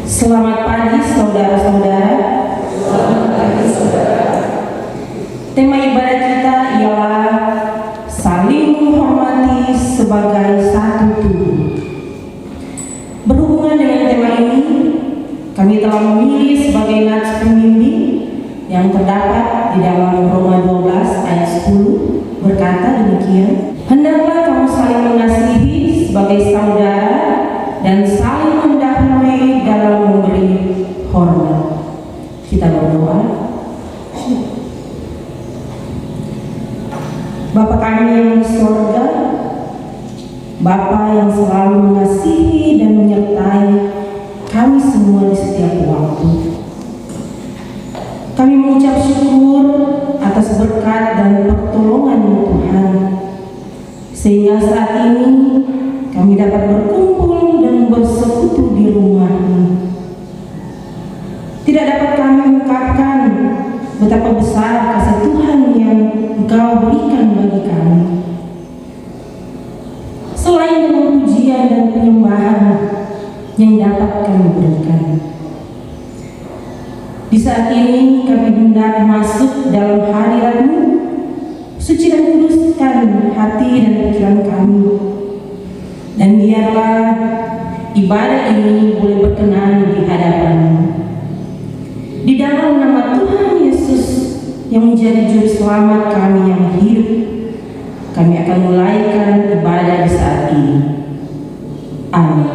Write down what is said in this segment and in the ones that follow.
Selamat pagi saudara-saudara. Tema ibadah kita ialah saling menghormati sebagai satu tubuh. Berhubungan dengan tema ini, kami telah memilih sebagai nats pembimbing yang terdapat di dalam Roma 12 ayat 10 berkata demikian, hendaklah kamu saling mengasihi sebagai saudara dan saling mendahului dalam memberi hormat. Kita berdoa. Bapa kami yang di sorga, Bapa yang selalu mengasihi dan menyertai kami semua di setiap waktu. Kami mengucap syukur atas berkat dan pertolongan Tuhan, sehingga saat ini kami dapat berkumpul dan bersekutu di rumah-Mu. Tidak dapat kami ungkapkan betapa besar kasih Tuhan yang Engkau berikan bagi kami. Selain dengan pujian dan penyembahan yang dapat kami berikan, di saat ini kami hendak masuk dalam hadirat-Mu. Suci dan kuduskan hati dan pikiran kami, dan biarlah ibadah ini boleh berkenan di hadapan-Mu. Di dalam nama Tuhan Yesus yang menjadi juru selamat kami yang hidup, kami akan mulaikan ibadah di saat ini. Amin.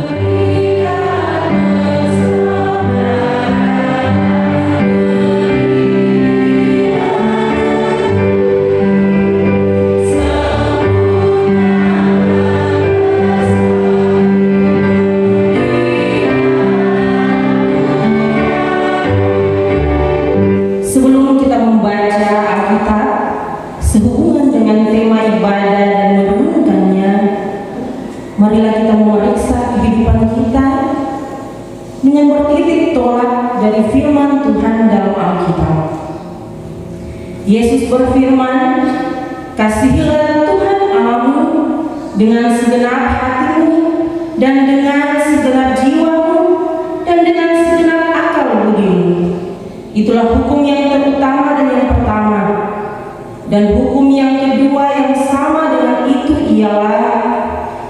Sehubungan dengan tema ibadah dan merenungkannya, marilah kita memeriksa kehidupan kita dengan bertitik tolak dari firman Tuhan dalam Alkitab. Yesus berfirman, kasihilah Tuhan Allahmu dengan segenap hatimu dan dengan segenap jiwamu dan dengan segenap akal budimu. Itulah hukum yang terutama dan yang pertama. Dan hukum yang kedua yang sama dengan itu ialah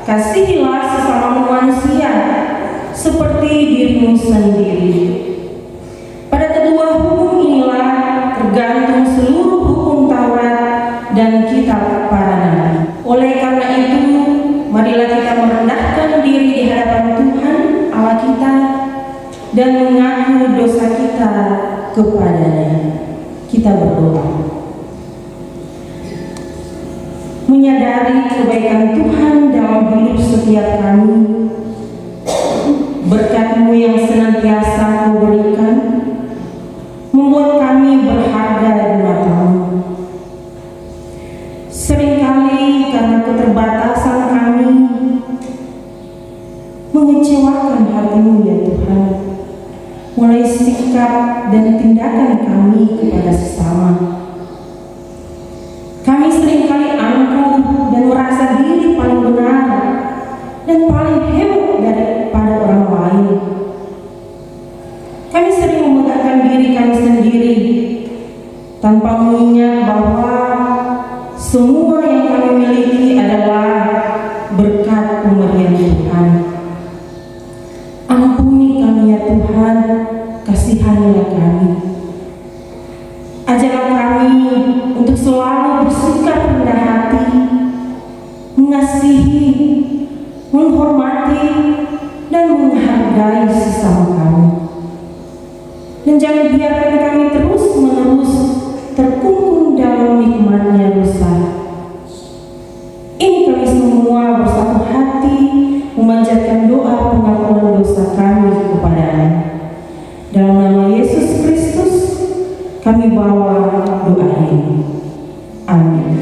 kasihilah sesama manusia seperti dirimu sendiri. Pada kedua hukum inilah tergantung seluruh hukum Taurat dan kitab para nabi. Oleh karena itu, marilah kita merendahkan diri di hadapan Tuhan Allah kita dan mengaku dosa kita kepadanya. Kita berdoa. Menyadari kebaikan Tuhan dalam hidup setiap kami, berkat-Mu yang senantiasa Kau berikan membuat kami berharga di mata-Mu. Seringkali karena keterbatasan kami mengecewakan hati-Mu ya Tuhan, mulai sikap dan tindakan kami kepada sesama. Kami seringkali angkuh dan merasa diri paling benar dan paling hebat daripada orang lain. Kami sering memegahkan diri kami sendiri tanpa mengingat bahwa semua yang kami miliki adalah berkat pemberian Tuhan. Ampuni kami ya Tuhan, kasihanilah kami. Ajarlah kami untuk selalu bersikap rendah hati, mengasihi, menghormati, dan menghargai sesama kami. Dan jangan biarkan kami terus-menerus terkungkung dalam nikmatnya dosa. Ini kami semua bersatu hati memanjatkan doa pengampunan dosa kami kepada-Nya. Dalam nama Yesus Kristus kami bawa doa ini. Amin.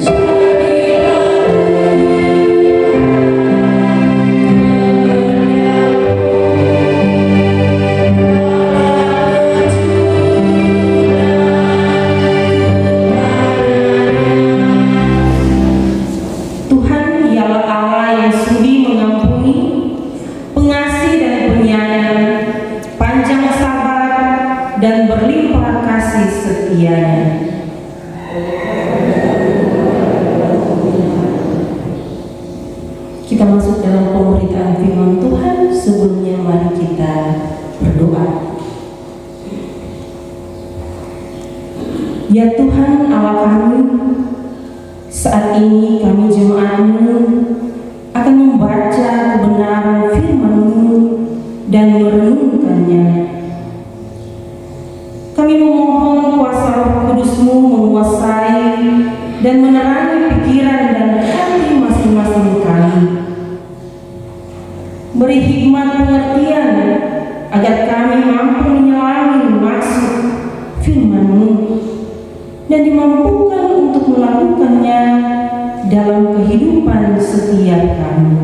Tuhan ialah Allah yang sudi mengampuni, pengasih dan penyayang, panjang dan berlimpah kasih setianya. Kita masuk dalam pemberitaan firman Tuhan. Sebelumnya mari kita berdoa. Ya Tuhan Allah kami, saat ini kami jemaat-Mu akan membaca kebenaran firman-Mu dan merenungkannya. Kami memohon kuasa Roh Kudus-Mu menguasai dan menerangi pikiran dan hati masing-masing kami. Beri hikmat pengertian agar kami mampu menyelami maksud firman-Mu dan dimampukan untuk melakukannya dalam kehidupan setiap kami.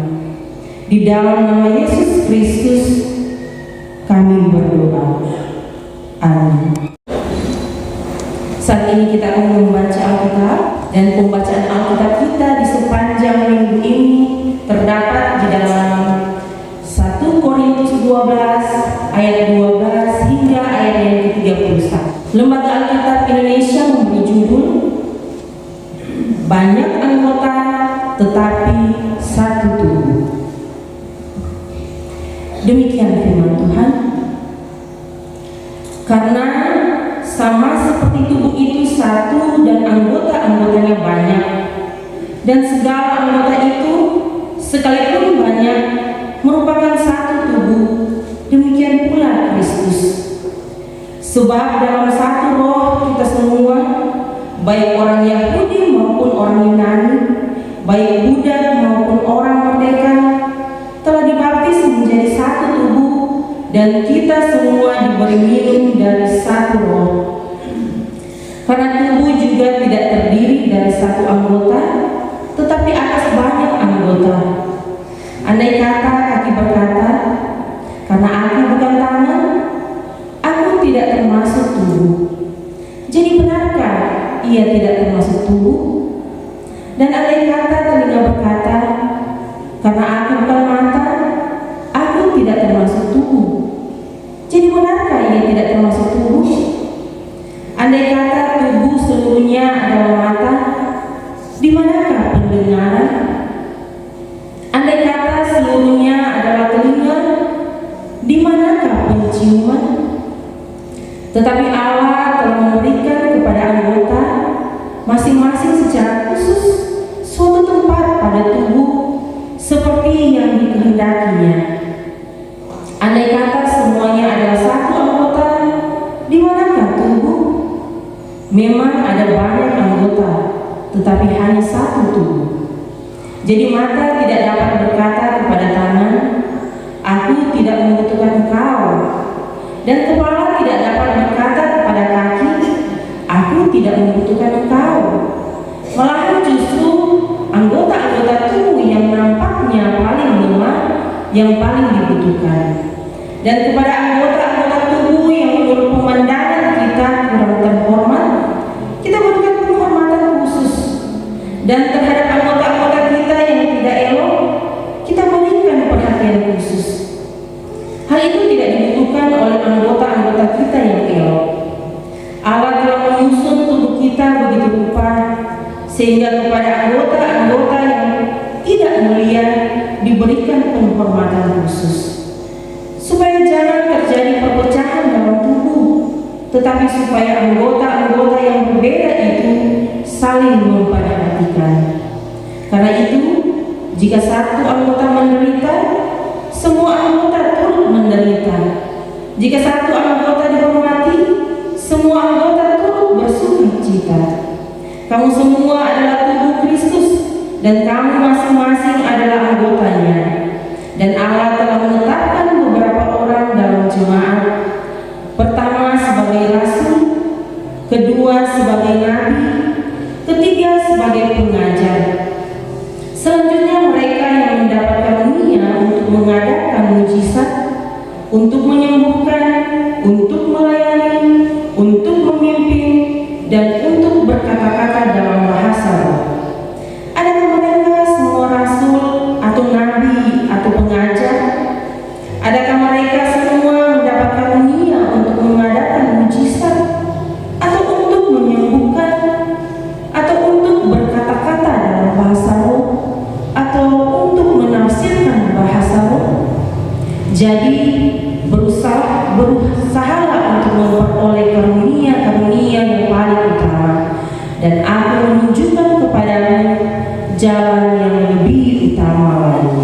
Di dalam nama Yesus Kristus kami berdoa. Amin. Saat ini kita akan membaca Alkitab, dan pembacaan Alkitab kita di sepanjang minggu ini terdapat di dalam 1 Korintus 12 ayat 12 hingga ayat yang ke-31. Lembaga Alkitab Indonesia memberi judul Banyak Anggota Tetapi Satu Tubuh. Demikian firman Tuhan. Karena sama seperti tubuh itu satu dan anggota-anggotanya banyak, dan segala anggota itu sekalipun banyak merupakan satu tubuh, demikian pula Kristus. Sebab dalam satu roh kita semua, baik orang Yahudi maupun orang Yunani, baik budak maupun orang merdeka, telah dibaptis menjadi satu tubuh, dan kita semua diberi minum dari satu roh. Karena tubuh juga tidak terdiri dari satu anggota, tetapi atas banyak anggota. Andai kata kaki berkata, karena aku bukan tangan, aku tidak termasuk tubuh. Jadi benarkah ia tidak termasuk tubuh? Dan andai kata telinga berkata, karena aku bukan mata, aku tidak termasuk tubuh. Jadi benarkah ia tidak termasuk tubuh? Andai kata tubuh seluruhnya adalah mata, di manakah pendengaran? Andai kata seluruhnya adalah telinga, di manakah penciuman? Tetapi Allah telah memberikan kepada anggota masing-masing secara khusus suatu tempat pada tubuh seperti yang dikehendakinya. Andai kata semuanya adalah satu anggota, di manakah tubuh? Memang ada banyak anggota, tetapi hanya satu tubuh. Jadi mata tidak dapat berkata kepada tangan, aku tidak membutuhkan engkau, dan kepala tidak dapat berkata kepada kaki, aku tidak membutuhkan engkau. Malahan justru anggota-anggota tubuh yang nampaknya paling lemah yang paling dibutuhkan. Dan kepada anggota-anggota tubuh yang menurut pemandangan kita kurang terhormat, kita berikan penghormatan khusus. Dan terhadap anggota-anggota kita yang tidak elok, kita berikan perhatian khusus. Hal itu tidak dibutuhkan oleh anggota-anggota kita yang elok. Allah telah menyusun tubuh kita begitu rupa, sehingga kepada anggota-anggota yang tidak mulia diberikan penghormatan khusus, supaya jangan terjadi perpecahan dalam tubuh, tetapi supaya anggota-anggota yang berbeda itu saling memperhatikan. Karena itu, jika satu anggota menderita, semua anggota turut menderita. Jika satu anggota dihormati, semua anggota turut bersukacita. Kamu semua adalah tubuh Kristus, dan kamu masing-masing adalah anggotanya. Dan Allah telah menetapkan beberapa orang dalam jemaat. Pertama sebagai rasul, kedua sebagai nabi, ketiga sebagai pengajar. Selanjutnya mereka yang mendapat karunia untuk mengadakan mujizat, untuk menyembuhkan, untuk melayani, untuk memimpin, dan untuk berkata-kata dalam bahasa roh. Adakah mereka semua rasul atau nabi atau pengajar? Adakah mereka semua mendapat karunia untuk mengadakan Jadi berusahalah untuk memperoleh karunia-karunia yang paling utama, dan aku menunjukkan kepadamu jalan yang lebih utama lagi.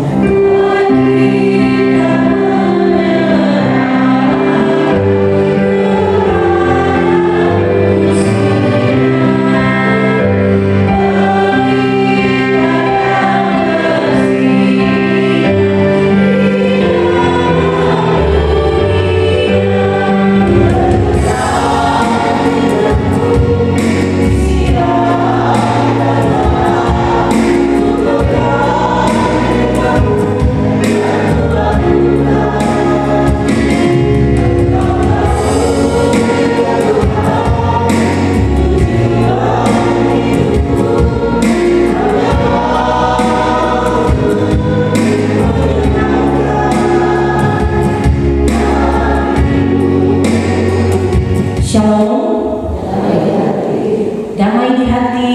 Shalom, damai di hati.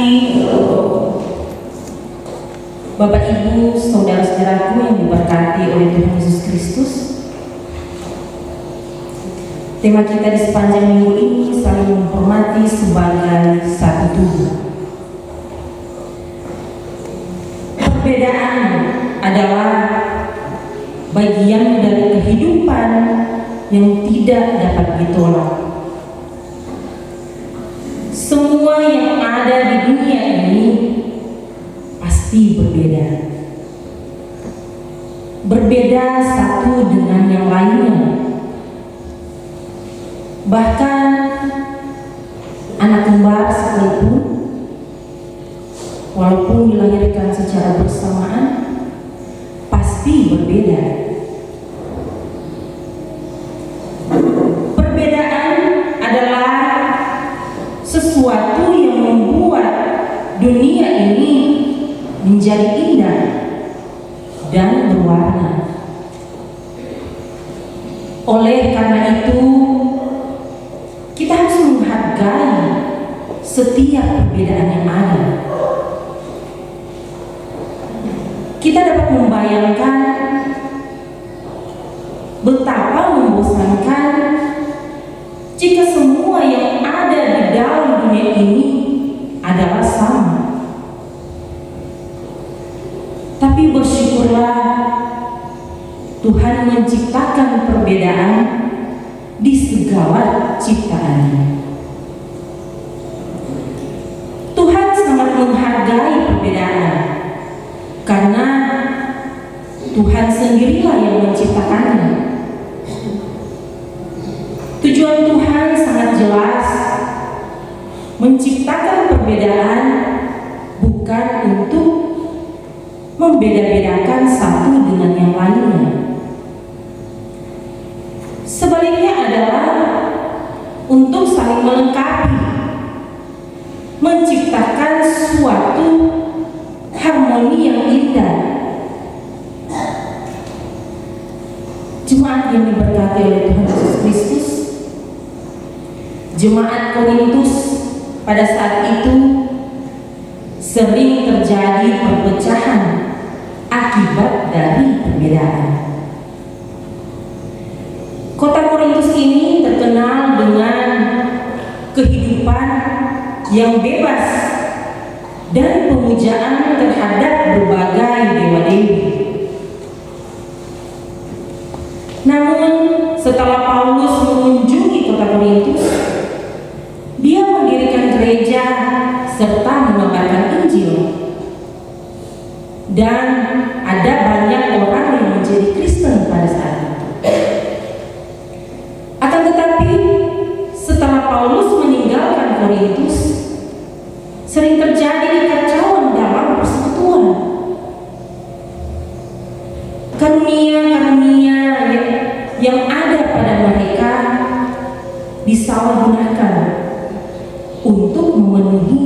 Bapak Ibu, saudara-saudaraku yang diberkati oleh Tuhan Yesus Kristus, tema kita di sepanjang minggu ini saling menghormati sebagai satu tubuh. Perbedaan adalah bagian dari kehidupan yang tidak dapat ditolak. Semua yang ada di dunia ini pasti berbeda. Berbeda satu dengan yang lainnya. Bahkan anak kembar sekalipun, walaupun dilahirkan secara bersamaan, pasti berbeda. Perbedaan adalah sesuatu yang membuat dunia ini menjadi indah dan berwarna. Oleh karena itu, kita harus menghargai setiap perbedaan yang ada. Kita dapat membayangkan betapa membosankan jika semua yang ada di dalam dunia ini adalah sama. Tapi bersyukurlah Tuhan menciptakan perbedaan di segala ciptaannya. Tuhan sangat menghargai perbedaan karena Tuhan sendirilah yang menciptakannya. Tujuan Tuhan sangat jelas, menciptakan perbedaan bukan untuk membeda-bedakan satu dengan yang lainnya. Sebaliknya adalah untuk saling melengkapi, menciptakan suatu harmoni yang indah. Jemaat yang diberkati oleh Tuhan Yesus Kristus, Jemaat Korintus pada saat itu sering terjadi perpecahan akibat dari perbedaan. Kota Korintus ini terkenal dengan kehidupan yang bebas dan pemujaan terhadap berbagai dewa-dewi. Namun setelah Paulus mengunjungi kota Korintus, dia mendirikan gereja serta mengabarkan Injil, dan ada banyak orang yang menjadi Kristen pada saat itu. Akan tetapi setelah Paulus meninggalkan Korintus, sering terjadi kekacauan dalam persekutuan. Karunia-karunia yang ada pada mereka disalahgunakan untuk memenuhi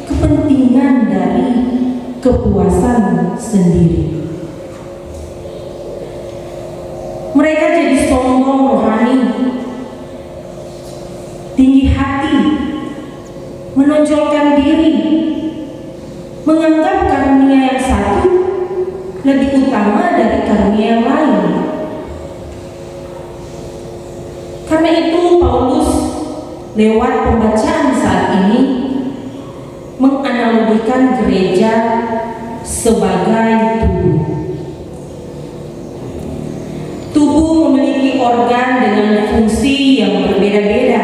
kepentingan dari kepuasan sendiri. Mereka jadi sombong rohani, tinggi hati, menonjolkan diri, menganggap karunia yang satu lebih utama dari karunia yang lain. Karena itu Paulus lewat pembacaan saat ini menganalogikan gereja sebagai tubuh. Tubuh memiliki organ dengan fungsi yang berbeda-beda.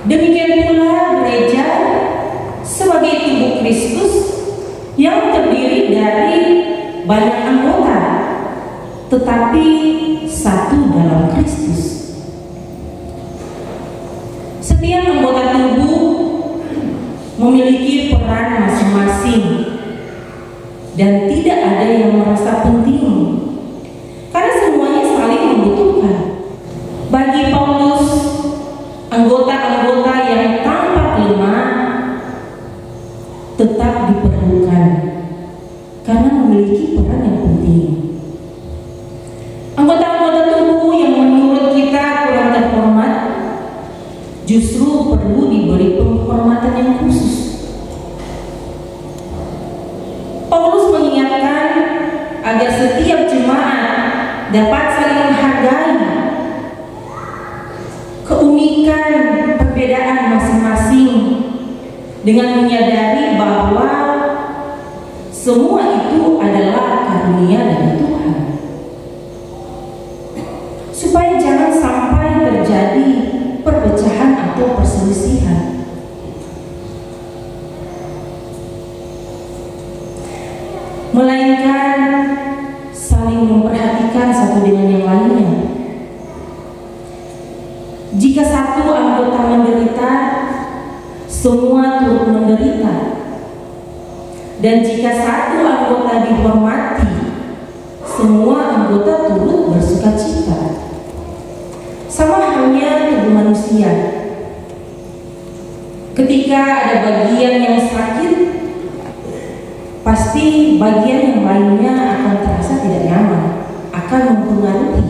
Demikian pula gereja sebagai tubuh Kristus yang terdiri dari banyak anggota, tetapi satu dalam Kristus. Setiap anggota tubuh memiliki peran masing-masing dan tidak ada yang merasa penting karena semuanya saling membutuhkan. Bagi Paulus, anggota-anggota yang tampak lemah tetap diperlukan karena memiliki peran yang penting. Anggota-anggota tubuh yang menurut kita kurang terhormat justru perlu diberi penghormatan yang khusus. Paulus mengingatkan agar setiap jemaat dapat saling menghargai keunikan perbedaan masing-masing dengan menyadari bahwa semua itu adalah karunia dari Tuhan, supaya jangan sampai terjadi perpecahan atau perselisihan. Melainkan saling memperhatikan satu dengan yang lainnya. Jika satu anggota menderita, semua turut menderita. Dan jika satu anggota dihormati, semua anggota turut bersukacita. Sama halnya tubuh manusia. Ketika ada bagian yang sakit, pasti bagian yang lainnya akan terasa tidak nyaman, akan mempengaruhi.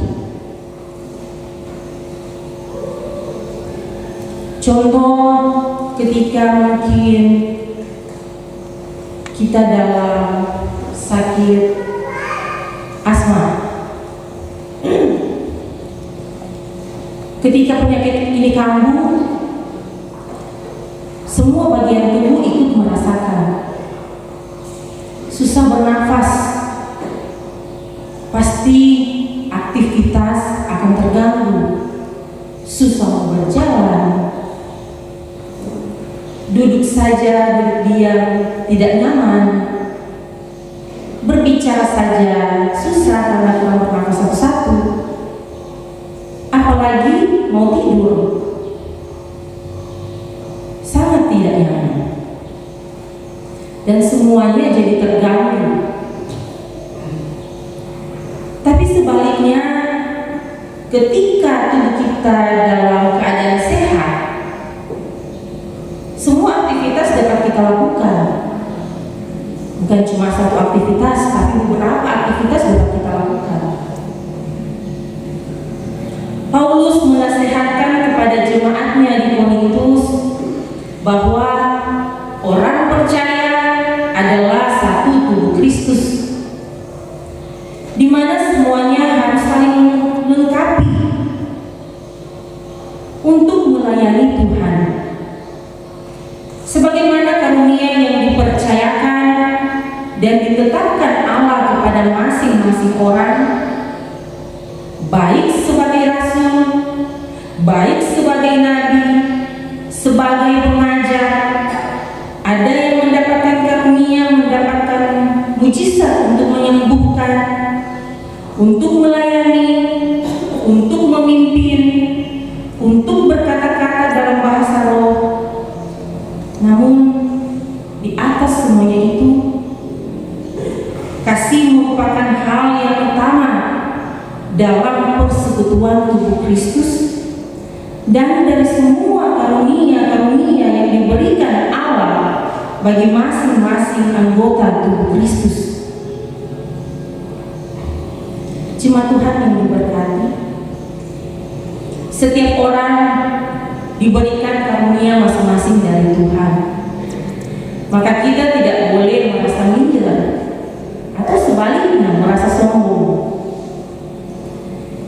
Contoh, ketika mungkin kita dalam sakit asma, ketika penyakit ini kambuh, semua bagian tubuh ikut merasakan. Susah bernafas, pasti aktivitas akan terganggu. Susah berjalan, duduk saja, duduk diam, tidak nyaman. Berbicara saja susah karena kurang bernafas satu-satu. Apalagi mau tidur, sangat tidak nyaman. Dan semuanya jadi terganggu. Tapi sebaliknya, ketika tubuh kita dalam keadaan sehat, semua aktivitas dapat kita lakukan. Bukan cuma satu aktivitas, tapi beberapa aktivitas dapat kita lakukan. Paulus menasihatkan kepada jemaatnya di Korintus bahwa orang percaya adalah satu tubuh Kristus, di mana semuanya harus saling melengkapi untuk melayani Tuhan. Sebagaimana karunia yang dipercayakan dan ditetapkan Allah kepada masing-masing orang, baik sebagai rasul, baik sebagai nabi, sebagai pengajar. Ada yang mendapatkan karunia, mendapatkan mujizat untuk menyembuhkan, untuk melayani, untuk memimpin, untuk berkata-kata dalam bahasa roh. Namun di atas semuanya itu, kasih merupakan hal yang utama dalam persekutuan tubuh Kristus. Dan dari semua karunia-karunia yang diberikan Allah bagi masing-masing anggota tubuh Kristus, jemaat Tuhan yang diberkati, setiap orang diberikan karunia masing-masing dari Tuhan. Maka kita tidak boleh merasa minder atau sebaliknya merasa sombong.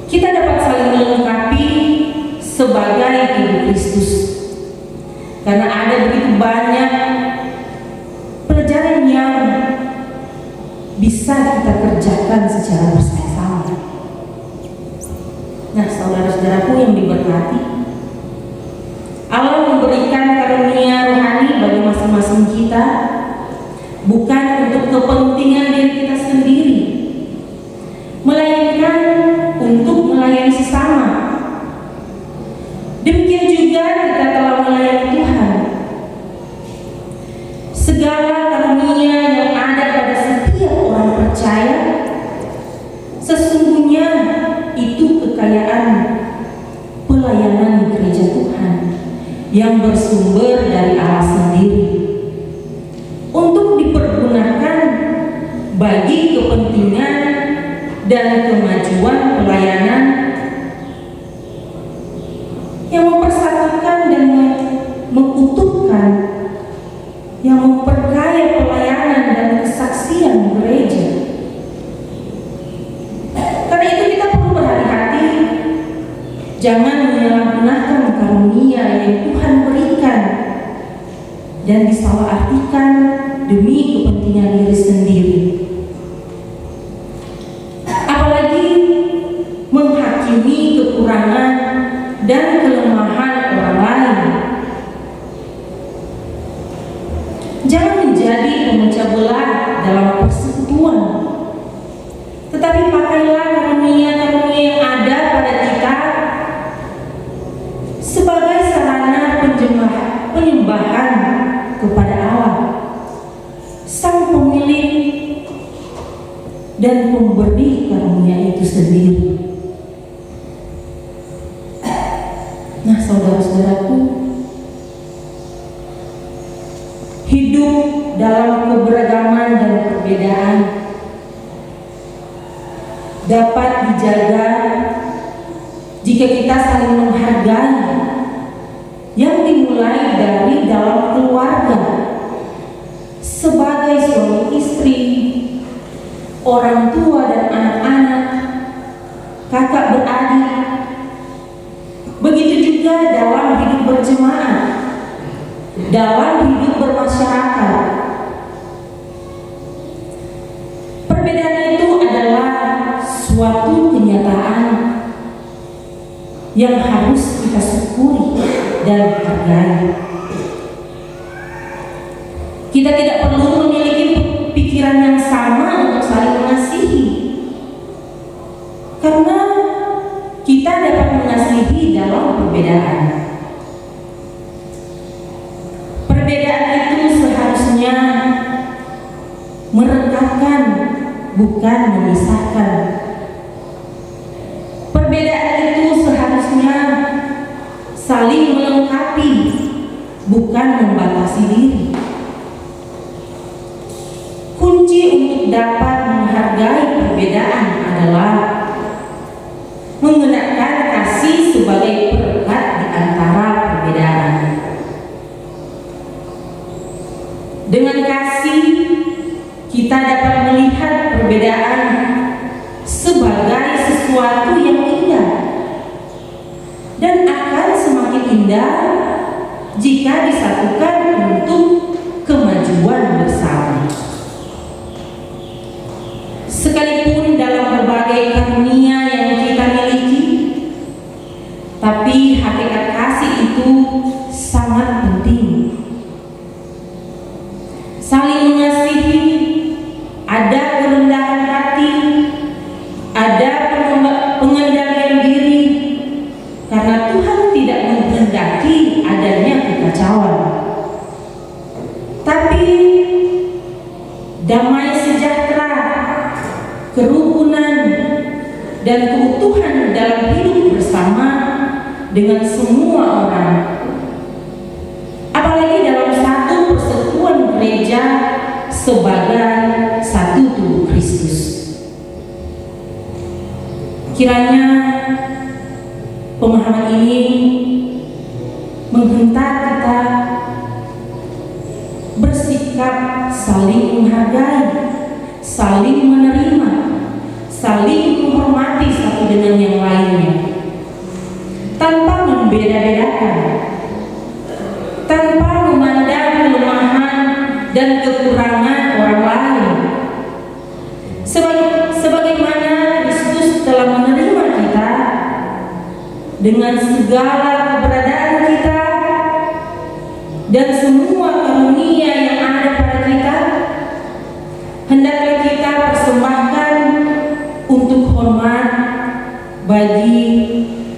Kita dapat saling melengkapi sebagai tubuh Kristus. Karena ada begitu banyak pelajaran yang bisa kita kerjakan secara bersama-sama. Nah, saudara-saudaraku yang diberkati, Allah memberikan karunia rohani bagi masing-masing kita bukan untuk kepentingan diri kita sendiri, melainkan untuk melayani sesama. Demikian juga kita telah melayani Tuhan. Segala karunia yang ada pada setiap orang percaya sesungguhnya itu kekayaan pelayanan gereja Tuhan yang bersumber dari Allah sendiri untuk dipergunakan bagi kepentingan dan kemajuan pelayanan yang mempersatukan dan mengutuhkan, yang memperkaya pelayanan dan kesaksian gereja. Karena itu kita perlu berhati-hati, jangan menyalahgunakan karunia yang Tuhan berikan dan disalahartikan demi kepentingan diri sendiri. Apalagi menghakimi kekurangan dan kelemahan orang lain. Jangan menjadi pemecah belah dalam persekutuan, tetapi pakailah karunia-karunia yang ada pada kita sebagai sarana penyembahan kepada Allah, Sang Pemilik dan Pemberi karunia itu sendiri. Nah, saudara-saudaraku, hidup dalam keberagaman dan perbedaan dapat dijaga jika kita saling menghargai, yang dimulai dari dalam keluarga, sebagai suami istri, orang tua dan anak-anak, kakak beradik. Begitu juga dalam hidup berjemaat, dalam hidup bermasyarakat. Perbedaan itu adalah suatu kenyataan yang harus kita syukuri dan hargai. Kita tidak perlu memiliki pikiran yang sama untuk saling mengasihi, karena kita dapat mengasihi dalam perbedaan. Perbedaan itu seharusnya merekatkan, bukan memisahkan. Perbedaan itu seharusnya saling melengkapi, bukan membatasi diri. Kunci untuk dapat menghargai perbedaan adalah mengenakan kasih sebagai perekat di antara perbedaan. Dengan kasih, kita dapat melihat perbedaan sebagai sesuatu yang indah, dan akan semakin indah jika disatukan untuk kemajuan bersama. Sekalipun dalam berbagai karunia yang kita miliki, tapi hakikat kasih itu sangat penting. Saling mengasihi, ada kerendahan hati, ada pengendalian diri, karena Tuhan tidak menghendaki adanya kekacauan, tapi damai sejahtera, kerukunan, dan keutuhan dalam hidup bersama dengan semua orang, apalagi dalam satu persekutuan gereja sebagai satu tubuh Kristus. Kiranya pemahaman ini menghentak kita bersikap saling menghargai, saling menerima, saling menghormati satu dengan yang lainnya, tanpa keadaan, tanpa memandang kelemahan dan kekurangan orang lain. Sebagaimana Kristus telah menerima kita dengan segala keberadaan kita dan semua karunia yang ada pada kita, hendaklah kita persembahkan untuk hormat bagi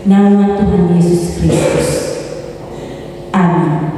nama Tuhan Yesus Kristus. Amin.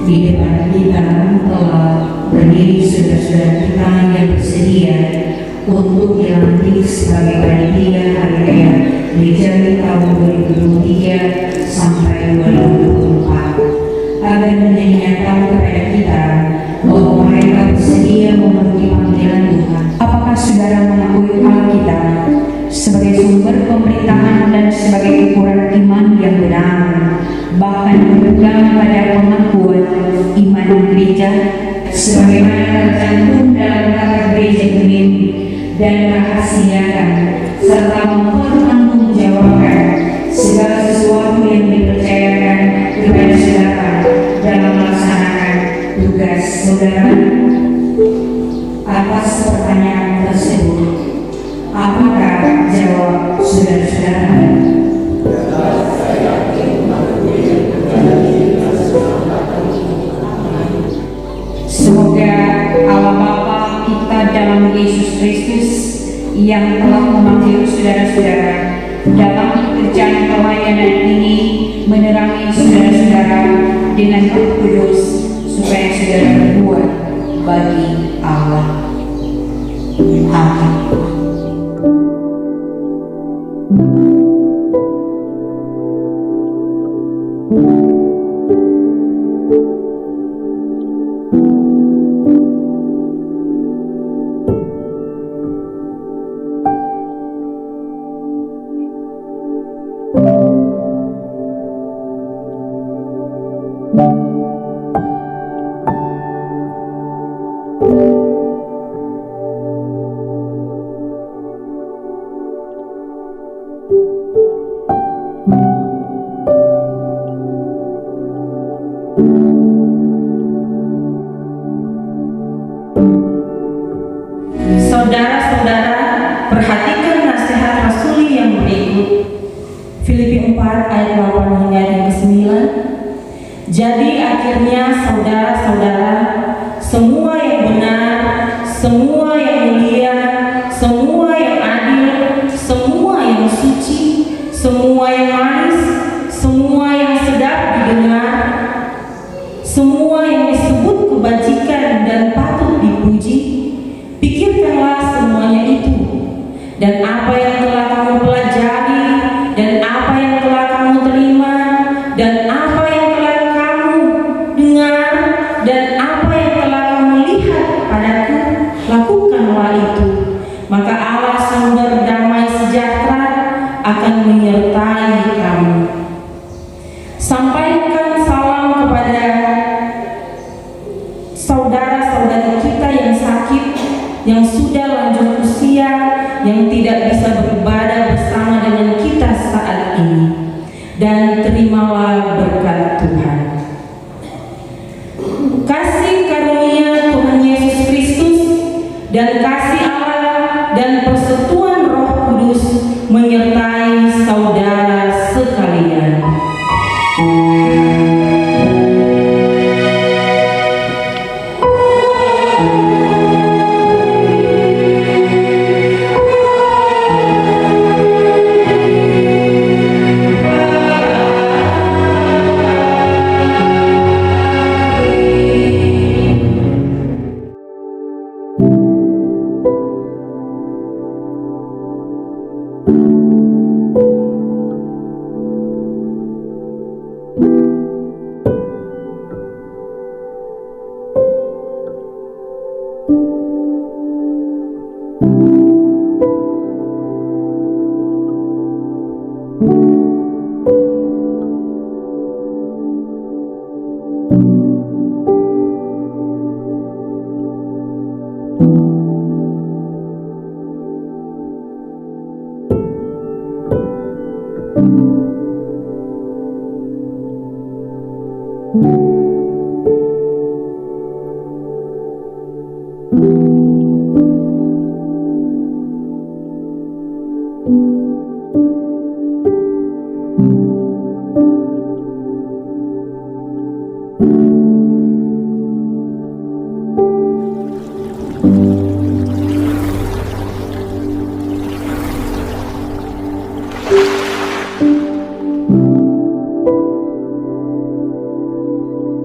Di depan kita telah berdiri saudara-saudara kita yang bersedia untuk dilantik sebagai panitia hari raya gereja tahun 2023 sampai 2024, agar menjadi nyata kepada kita bahwa mereka bersedia memenuhi panggilan Tuhan. Apakah saudara mengakui Alkitab sebagai sumber pemerintahan dan sebagai ukuran iman yang benar, bahkan berpegang pada pengakuan iman gereja sebagaimana tercantum dalam kata gereja ini, dan merahasiakan serta mempertanggungjawabkan segala sesuatu yang dipercayakan kepada saudara dalam melaksanakan tugas saudara? Atas pertanyaan tersebut, apakah jawab saudara-saudara? Semoga Allah Bapa kita dalam Yesus Kristus yang telah memanggil saudara-saudara dalam pekerjaan pelayanan ini menerangi saudara-saudara dengan Roh Kudus supaya saudara berbuat bagi Allah. Amin. Saudara-saudara, perhatikan nasihat rasuli yang berikut. Filipi 4 ayat 8 hingga 9. Jadi akhirnya saudara-saudara, semua yang benar, semua yang mulia, semua yang adil, semua yang suci, semua yang manis, semua yang sedap didengar, semua yang disebut kebajikan dan patut dipuji, pikirkanlah semuanya itu. Dan apa yang telah kamu pelajari, dan apa yang telah kamu terima, dan apa yang telah kamu dengar, dan apa yang telah kamu yang sudah lanjut usia, yang tidak bisa beribadah bersama dengan kita saat ini. Dan terimalah berkat Tuhan. Kasih karunia Tuhan Yesus Kristus dan kasih Allah dan persekutuan Roh Kudus menyertai saudara sekalian. Thank you.